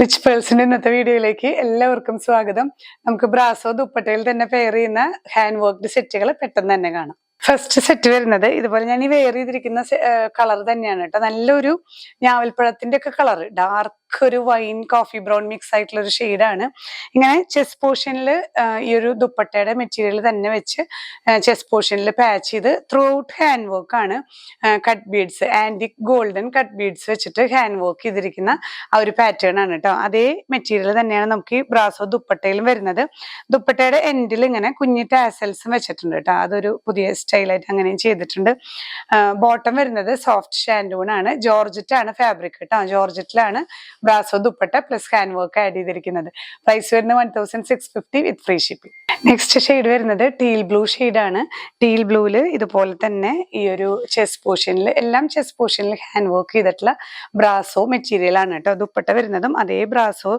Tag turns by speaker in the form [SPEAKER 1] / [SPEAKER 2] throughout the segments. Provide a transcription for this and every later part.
[SPEAKER 1] Rich പേഴ്സിന്റെ ഇന്നത്തെ വീഡിയോയിലേക്ക് എല്ലാവർക്കും സ്വാഗതം. നമുക്ക് ബ്രാസോ ദുപ്പട്ടയിൽ തന്നെ പെയർ ചെയ്യുന്ന ഹാൻഡ് വർക്ക്ഡ് സെറ്റുകൾ പെട്ടെന്ന് തന്നെ കാണാം. ഫസ്റ്റ് സെറ്റ് വരുന്നത് ഇതുപോലെ ഞാൻ ഈ വെയർ ചെയ്തിരിക്കുന്ന കളർ തന്നെയാണ് കേട്ടോ. നല്ലൊരു ഞാവൽപ്പഴത്തിന്റെ ഒക്കെ കളർ, ഡാർക്ക് ഒരു വൈൻ കോഫി ബ്രൗൺ മിക്സ് ആയിട്ടുള്ള ഒരു ഷെയ്ഡാണ്. ഇങ്ങനെ ചെസ്റ്റ് പോർഷനിൽ ഈ ഒരു ദുപ്പട്ടയുടെ മെറ്റീരിയൽ തന്നെ വെച്ച് ചെസ്റ്റ് പോർഷനിൽ പാച്ച് ചെയ്ത് ത്രൂ ഔട്ട് ഹാൻഡ് വർക്ക് ആണ്. Cut beads, antique golden cut beads വെച്ചിട്ട് ഹാൻഡ് വർക്ക് ചെയ്തിരിക്കുന്ന ആ ഒരു പാറ്റേൺ ആണ് കേട്ടോ. അതേ മെറ്റീരിയൽ തന്നെയാണ് നമുക്ക് ഈ ബ്രാസോ ദുപ്പട്ടയിലും വരുന്നത്. ദുപ്പട്ടയുടെ എൻഡിൽ ഇങ്ങനെ കുഞ്ഞി ടാസൽസും വെച്ചിട്ടുണ്ട് കേട്ടോ. അതൊരു പുതിയ സ്റ്റൈലായിട്ട് അങ്ങനെയും ചെയ്തിട്ടുണ്ട്. ബോട്ടം വരുന്നത് സോഫ്റ്റ് ഷാൻഡൂൺ ആണ്. ജോർജറ്റ് ആണ് ഫാബ്രിക് കേട്ടോ. ജോർജറ്റിലാണ് brasso dupatta plus hand work add ചെയ്തിരിക്കുന്നത്. പ്രൈസ് വരുന്നത് 1650 with free shipping. Next shade വരുന്നത് ടീൽ ബ്ലൂ ഷെയ്ഡാണ്. ടീൽ ബ്ലൂവിൽ ഇതുപോലെ തന്നെ ഈ ഒരു ചെസ്റ്റ് പോർഷനിൽ എല്ലാം ചെസ്റ്റ് പോർഷനിൽ ഹാൻഡ് വർക്ക് ചെയ്തിട്ടുള്ള ബ്രാസോ മെറ്റീരിയൽ ആണ് കേട്ടോ. ദുപ്പട്ട വരുന്നതും അതേ ബ്രാസോ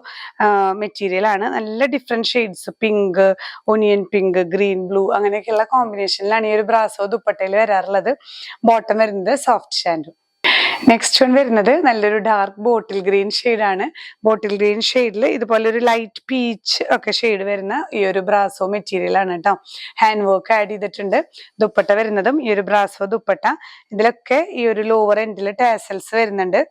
[SPEAKER 1] മെറ്റീരിയൽ ആണ്. നല്ല different shades, pink, onion pink, green blue അങ്ങനെയൊക്കെയുള്ള കോമ്പിനേഷനിലാണ് ഈ ഒരു ബ്രാസോ ദുപ്പട്ടയിൽ വരാറുള്ളത്. ബോട്ടം വരുന്നത് സോഫ്റ്റ് ഷാൻഡു. നെക്സ്റ്റ് വൺ വരുന്നത് നല്ലൊരു ഡാർക്ക് ബോട്ടിൽ ഗ്രീൻ ഷെയ്ഡാണ്. ബോട്ടിൽ ഗ്രീൻ ഷെയ്ഡിൽ ഇതുപോലെ ഒരു ലൈറ്റ് പീച്ച് ഒക്കെ ഷെയ്ഡ് വരുന്ന ഈ ഒരു ബ്രാസോ മെറ്റീരിയൽ ആണ് കേട്ടോ. ഹാൻഡ് വർക്ക് ആഡ് ചെയ്തിട്ടുണ്ട്. ദുപ്പട്ട വരുന്നതും ഈ ഒരു ബ്രാസോ ദുപ്പട്ട. ഇതിലൊക്കെ ഈ ഒരു ലോവർ എൻഡിൽ ടാസൽസ് വരുന്നുണ്ട്.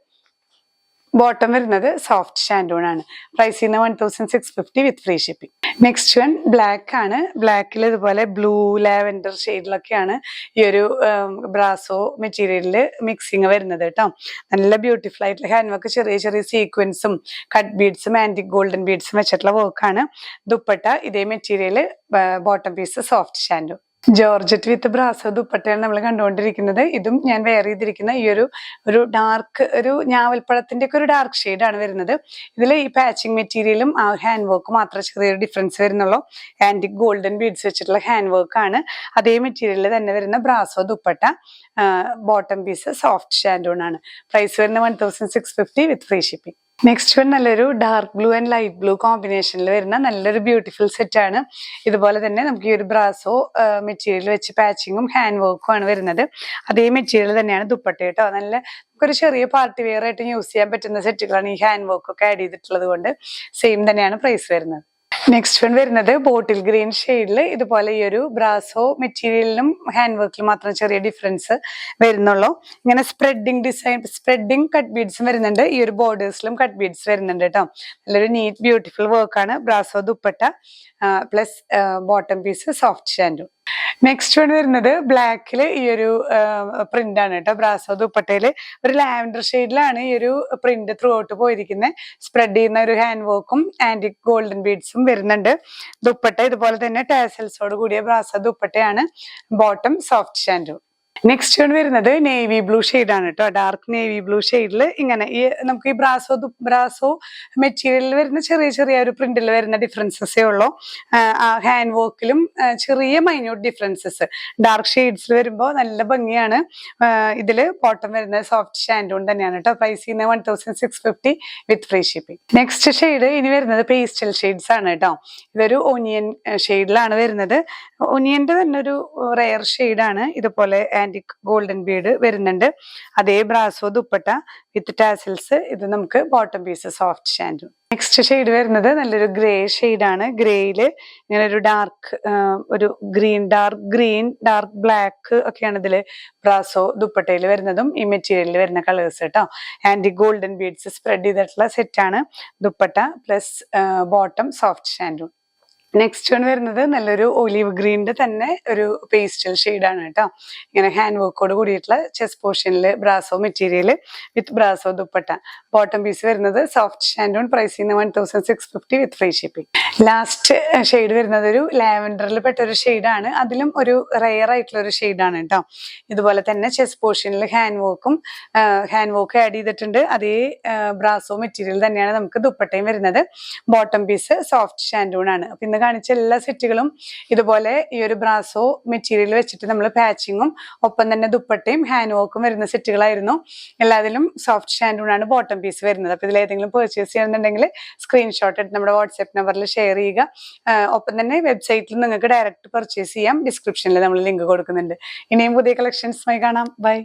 [SPEAKER 1] ബോട്ടം വരുന്നത് സോഫ്റ്റ് ഷാൻഡൂൺ ആണ്. പ്രൈസ് ചെയ്യുന്ന 1650 with free shipping. Next one black ആണ്. ബ്ലാക്കിൽ ഇതുപോലെ ബ്ലൂ ലാവെൻഡർ ഷെയ്ഡിലൊക്കെയാണ് ഈ ഒരു ബ്രാസോ മെറ്റീരിയലിൽ മിക്സിങ് വരുന്നത് കേട്ടോ. നല്ല ബ്യൂട്ടിഫുൾ ആയിട്ടുള്ള ഹാൻഡ് വർക്ക്, ചെറിയ ചെറിയ സീക്വൻസും കട്ട് ബീഡ്സും ആന്റിക് ഗോൾഡൻ ബീഡ്സും വെച്ചിട്ടുള്ള വർക്കാണ്. ദുപ്പട്ട ഇതേ material, bottom piece soft shantoon. Georgette with brasso ദുപ്പട്ടയാണ് നമ്മൾ കണ്ടുകൊണ്ടിരിക്കുന്നത്. ഇതും ഞാൻ വെയർ ചെയ്തിരിക്കുന്ന ഈ ഒരു ഡാർക്ക്, ഒരു ഞാവൽപ്പഴത്തിന്റെ ഒക്കെ ഒരു ഡാർക്ക് ഷെയ്ഡാണ് വരുന്നത്. ഇതിൽ ഈ പാച്ചിങ് മെറ്റീരിയലും ആ ഹാൻഡ് വർക്ക് മാത്രമേ ചെറിയൊരു ഡിഫറൻസ് വരുന്നുള്ളൂ. ആന്റിക് ഗോൾഡൻ ബീഡ്സ് വെച്ചിട്ടുള്ള ഹാൻഡ് വർക്ക് ആണ്. അതേ മെറ്റീരിയലിൽ തന്നെ വരുന്ന brasso dupatta, bottom piece soft shantoon ആണ്. പ്രൈസ് വരുന്ന 1650 with free shipping. Next one നല്ലൊരു dark blue and light blue കോമ്പിനേഷനിൽ വരുന്ന നല്ലൊരു ബ്യൂട്ടിഫുൾ സെറ്റ് ആണ്. ഇതുപോലെ തന്നെ നമുക്ക് ഈ ഒരു ബ്രാസോ മെറ്റീരിയൽ വെച്ച് പാച്ചിങ്ങും ഹാൻഡ് വർക്കും ആണ് വരുന്നത്. അതേ മെറ്റീരിയൽ തന്നെയാണ് ദുപ്പട്ട കേട്ടോ. നല്ല നമുക്കൊരു ചെറിയ പാർട്ടി വെയർ ആയിട്ട് യൂസ് ചെയ്യാൻ പറ്റുന്ന സെറ്റുകളാണ്. ഈ ഹാൻഡ് വർക്ക് ഒക്കെ ആഡ് ചെയ്തിട്ടുള്ളത് കൊണ്ട് സെയിം തന്നെയാണ് പ്രൈസ് വരുന്നത്. നെക്സ്റ്റ് വൺ വരുന്നത് ബോട്ടിൽ ഗ്രീൻ ഷെയ്ഡിൽ ഇതുപോലെ ഈ ഒരു ബ്രാസോ മെറ്റീരിയലിലും ഹാൻഡ് വർക്കിലും മാത്രം ചെറിയ ഡിഫറൻസ് വരുന്നുള്ളൂ. ഇങ്ങനെ സ്പ്രെഡിങ് ഡിസൈൻ, സ്പ്രെഡിങ് കട്ട് ബീഡ്സും വരുന്നുണ്ട്. ഈ ഒരു ബോർഡേഴ്സിലും കട്ട് ബീഡ്സ് വരുന്നുണ്ട് കേട്ടോ. നല്ലൊരു നീറ്റ് ബ്യൂട്ടിഫുൾ വർക്കാണ്. Brasso dupatta plus bottom piece soft shantoon. Next one വരുന്നത് ബ്ലാക്കിൽ ഈ ഒരു പ്രിന്റ് ആണ് കേട്ടോ. ബ്രാസോ ദുപ്പട്ടയില് ഒരു ലാവൻഡർ ഷെയ്ഡിലാണ് ഈ ഒരു പ്രിന്റ് ത്രൂ ഔട്ട് പോയിരിക്കുന്നത്. സ്പ്രെഡ് ചെയ്യുന്ന ഒരു ഹാൻഡ് വർക്കും ആന്റിക് ഗോൾഡൻ ബീഡ്സും വരുന്നുണ്ട്. ദുപ്പട്ട ഇതുപോലെ തന്നെ ടാസൽസോട് കൂടിയ ബ്രാസോ ദുപ്പട്ടയാണ്. Bottom soft shantoon. Next one വരുന്നത് നേവി ബ്ലൂ ഷെയ്ഡാണ് കേട്ടോ. ഡാർക്ക് നേവി ബ്ലൂ ഷെയ്ഡിൽ ഇങ്ങനെ ഈ നമുക്ക് ഈ ബ്രാസോ മെറ്റീരിയലിൽ വരുന്ന ചെറിയ ചെറിയ ഒരു പ്രിന്റിൽ വരുന്ന ഡിഫറൻസസേ ഉള്ളൂ. ഹാൻഡ് വർക്കിലും ചെറിയ മൈന്യൂട്ട് ഡിഫറൻസസ്. ഡാർക്ക് ഷെയ്ഡ്സിൽ വരുമ്പോൾ നല്ല ഭംഗിയാണ്. ഇതില് ബോട്ടം വരുന്നത് സോഫ്റ്റ് ഷാൻഡൂൺ തന്നെയാണ് കേട്ടോ. പ്രൈസ് ചെയ്യുന്നത് 1650 with free shipping. Next shade ഇനി വരുന്നത് പേസ്റ്റൽ ഷെയ്ഡ്സ് ആണ് കേട്ടോ. ഇതൊരു ഒനിയൻ ഷെയ്ഡിലാണ് വരുന്നത്. ഒനിയന്റെ തന്നെ ഒരു റെയർ ഷെയ്ഡാണ്. ഇതുപോലെ ആന്റിക് ഗോൾഡൻ ബീഡ് വരുന്നുണ്ട്. അതേ ബ്രാസോ ദുപ്പട്ട വിത്ത് ടാസൽസ്. ഇത് നമുക്ക് bottom piece soft shantoon. Next shade വരുന്നത് നല്ലൊരു ഗ്രേ ഷെയ്ഡാണ്. ഗ്രേയില് ഇങ്ങനെ ഒരു ഡാർക്ക്, ഒരു ഡാർക്ക് ഗ്രീൻ, ഡാർക്ക് ബ്ലാക്ക് ഒക്കെയാണ് ഇതില് ബ്രാസോ ദുപ്പട്ടയിൽ വരുന്നതും ഈ മെറ്റീരിയലിൽ വരുന്ന കളേഴ്സ് കേട്ടോ. ആന്റിക് ഗോൾഡൻ ബീഡ്സ് സ്പ്രെഡ് ചെയ്തിട്ടുള്ള സെറ്റാണ്. Dupatta plus bottom soft shantoon. Next one വരുന്നത് നല്ലൊരു ഒലീവ് ഗ്രീനിന്റെ തന്നെ ഒരു പേസ്റ്റൽ ഷെയ്ഡാണ് കേട്ടോ. ഇങ്ങനെ ഹാൻഡ് വർക്കോട് കൂടിയിട്ടുള്ള ചെസ്റ്റ് പോർഷനിൽ brasso material with brasso dupatta. Bottom piece വരുന്നത് സോഫ്റ്റ് ഷാൻഡൂൺ. പ്രൈസ് ചെയ്യുന്ന 1650 with free shipping. Last shade വരുന്നത് ഒരു ലാവൻഡറിൽ പെട്ട ഒരു ഷെയ്ഡാണ്. അതിലും ഒരു റെയർ ആയിട്ടുള്ള ഒരു ഷെയ്ഡാണ് കേട്ടോ. ഇതുപോലെ തന്നെ ചെസ്റ്റ് പോർഷനിൽ ഹാൻഡ് വർക്ക് ആഡ് ചെയ്തിട്ടുണ്ട്. അതേ ബ്രാസോ മെറ്റീരിയൽ തന്നെയാണ് നമുക്ക് ദുപ്പട്ടയും വരുന്നത്. ബോട്ടം പീസ് സോഫ്റ്റ് ഷാൻഡൂൺ ആണ്. അപ്പൊ ഇന്ന് കാണിച്ച എല്ലാ സെറ്റുകളും ഇതുപോലെ ഈ ഒരു ബ്രാസോ മെറ്റീരിയൽ വെച്ചിട്ട് നമ്മൾ പാച്ചിങ്ങും ഒപ്പം തന്നെ ദുപ്പട്ടയും ഹാൻഡ് വർക്കും വരുന്ന സെറ്റുകളായിരുന്നു. എല്ലാത്തിലും സോഫ്റ്റ് ഷാൻഡൂൺ ആണ് ബോട്ടം പീസ് വരുന്നത്. അപ്പൊ ഇതിൽ ഏതെങ്കിലും പർച്ചേസ് ചെയ്യുന്നുണ്ടെങ്കിൽ സ്ക്രീൻഷോട്ട് എടുത്ത് നമ്മുടെ വാട്സ്ആപ്പ് നമ്പറിൽ ഷെയർ ചെയ്യുക. ഒപ്പം തന്നെ വെബ്സൈറ്റിൽ നിങ്ങൾക്ക് ഡയറക്റ്റ് പർച്ചേസ് ചെയ്യാം. ഡിസ്ക്രിപ്ഷനിൽ നമ്മൾ ലിങ്ക് കൊടുക്കുന്നുണ്ട്. ഇനിയും പുതിയ കളക്ഷൻസുമായി കാണാം. ബൈ.